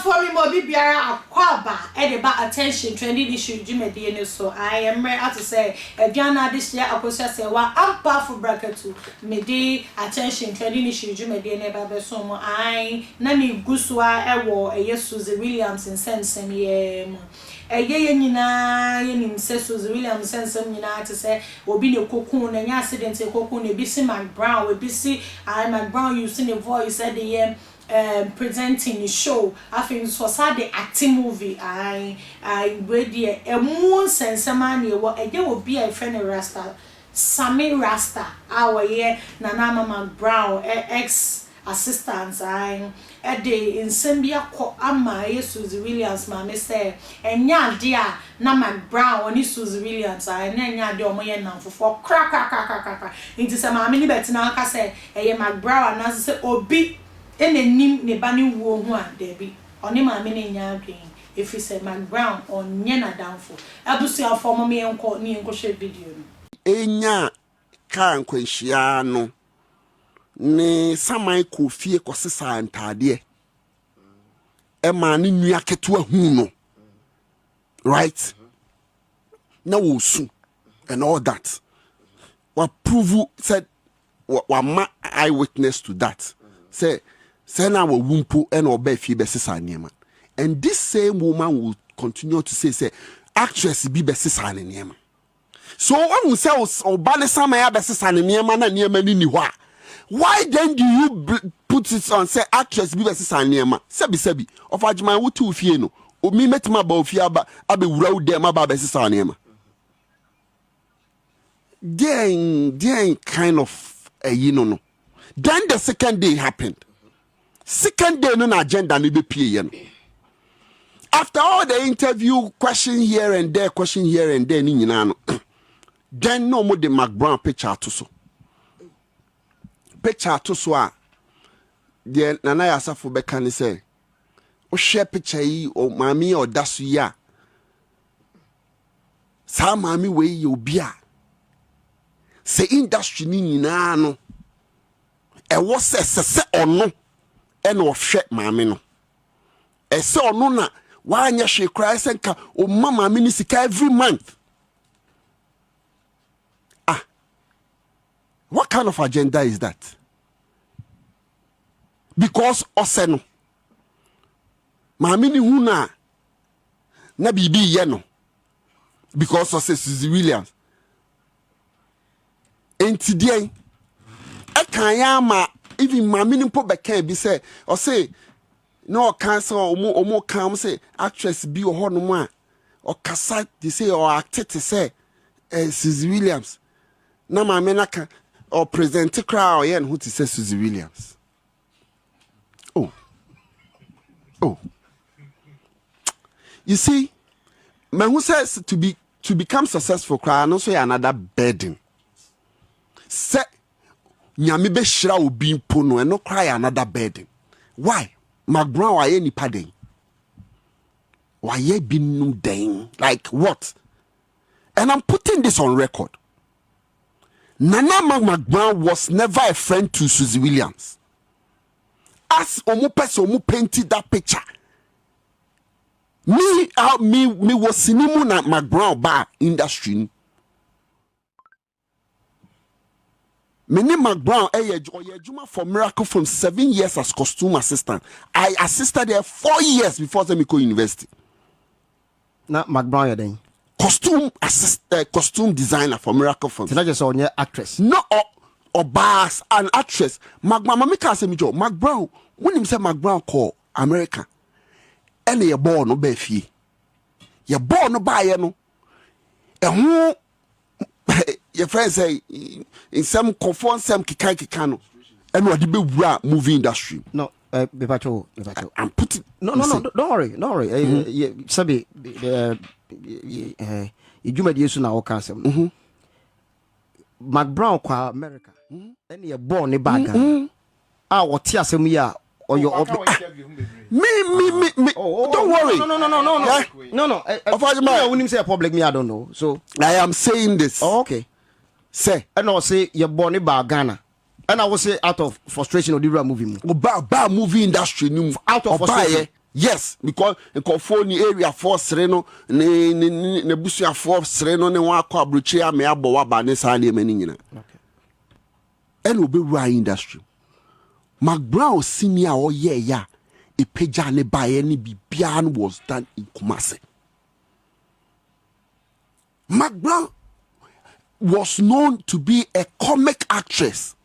for me more biara akwaba e ba attention trending issue jimedie ne so I am ready to say aduana this year akosia say wa ampa for bracket to mede attention trending issue jimedie ne ba be so mo ai na me gusua e wo Suzzy Williams in sense ye ye nyina ye nim se Suzzy Williams sense nyina to say obi ne kokun na nya accident e kokun e bi si McBrown we bi si McBrown using a voice at the presenting the show. I think it was the acting movie. I ready a more sense man you what there will be a friend Rasta Sammy Rasta our year Nana McBrown ex assistants I a day in Sambia ko ama Suzzy Williams mama say enya dia na McBrown oni Suzzy Williams I enya dia omo ye nan for crack into some mama ni bet na aka say eye McBrown na say obi enenim ne ba ne wo ho a debi oni mama ne nya adwen if say McBrown onye na danfo abusu afo mo me enko ni enko hwe video no enya kan kwanhia no ne samai kofie kosesa antade e ma ne nua keto ahu no right na wo su and all that wa prove said wa ma eyewitness to that say na wo wumpo and oba fie besesa niema and this same woman will continue to say actress bi besesa niema so when say oba ne samai besesa niema na niema ni ho a why then do you put it on say actress bi besesa niema sebi of ajman wo tu fie no o mi metima ba ofie aba abewura wo dem aba besesa niema then kind of no. Then the second day happened. Second day no agenda no be pie no. After all the interview, question here and there, ni nyina no. Then no more the McBrown picture to so. Picture to so a the nana yasafo beka ni say o share picture yi o mami o dasu ya. Sa mami we yi obi a. Se industry ni nyina no. E was se ono e no hwe maame no e se ono na wa anya hwe kra se nka o mama me ni sika every month. What kind of agenda is that? Because ose no maame ni hu na bibi ye no because ose Suzzy Williams entidien Kayama even mami nimpo beka bi say or say no cancer omo come say actress bi o hono mu a o kasa they say or acted to say Suzzy Williams na mami naka or present crowd yen who to say Suzzy Williams. Oh you see man who says to become successful crowd no so another burden say nyame be shira obi mpo no eno cry another burden. Why? McBrown wa ye nipa den. Wa ye binum den. Like what? And I'm putting this on record. Nana McBrown was never a friend to Suzzy Williams. As omo person omo painted that picture. Me was sinimu na McBrown bar industry. Many McBrown Juma for Miracle from 7 years as costume assistant. I assisted there 4 years before Zemiko University. Na McBrown then costume designer for Miracle Films. So not just on your actress. No or bars an actress. McBrown when him say McBrown call America. Any your born no be fee. Your born no buy no. Who your friends say in some conform some kikano and what the be movie industry. No, Bepato. I'm putting no, don't worry. Sabi you made use now cancer. McBrown kwa America. And you're born in bag. What tears me or your me. Don't worry. No. I wouldn't say a public me, I don't know. So I am saying this. Oh, okay. Say, and I'll say you're born in Ghana. And I will say out of frustration of the movie. Movie industry, out of frustration. Yes, because nkofo ni area force no ne busia force no ne wa akọ abrochi ame abo wa ba ne sa ne mani nyina. Okay. And obi wura industry. McBrown's senior o ye ya e peja ne bae ne bibia was done in Kumasi. McBrown was known to be a comic actress.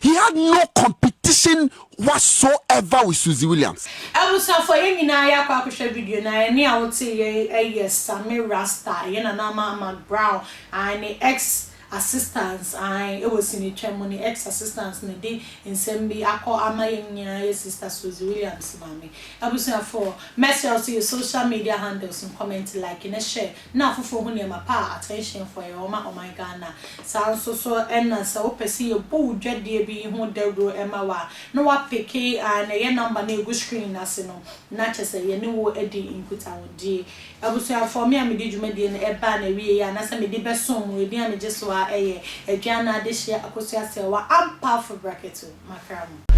He had no competition whatsoever with Suzzy Williams. I was for any na kwa video na any I would say yes Sammy Rasta yena na McBrown and ex assistants it was in the ceremony ex assistants na dey in sembi akọ amaye sister Suzzy Williams mami. I was for message your social media handles and comment like and share na for hu ma pa attention for your ma oh my Ghana sound so and so pesi your bold dwede bi hu dawro ema wa no wa peke and your number na go screen na se no na chese ye ne wo edi input awodi. I was for me am di dwumade na e ba na wie ya na se me di besom we bi am je so Dɛαth this year akosua se wa ampa for bracket makram